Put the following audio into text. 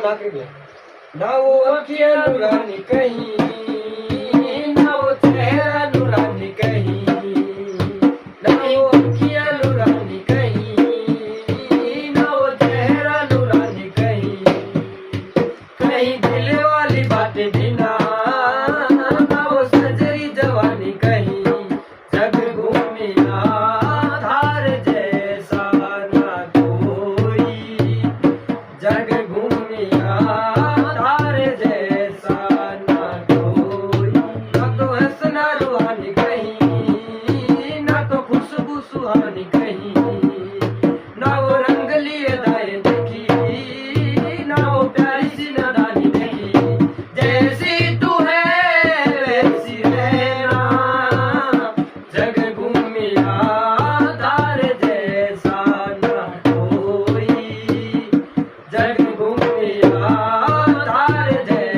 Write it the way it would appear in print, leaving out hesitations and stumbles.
નાખી દે. નવો અખિયાનું રાની કહી, નવો ચહેરાનું રાની કહી, નવો અખિયાનું રાની કહી, નવો ચહેરાનું રાની કહી, કહી દિલ વાલી બાतें बिना, नવો सजरी जवानी કહી, जग घूमिया धार जैसा ना कोई, जग घूमिया धार जैसा ना कोई. ना तो हंसना रुहानी कहीं, ना तो खुशबू सुहानी कहीं, ना वो रंगली अदाएं देखी, ना वो प्यारी सी नादानी देखी. जैसी तू है वैसी रहना, जग घूमिया धार जैसा ना कोई, जग घूमिया धार जैसा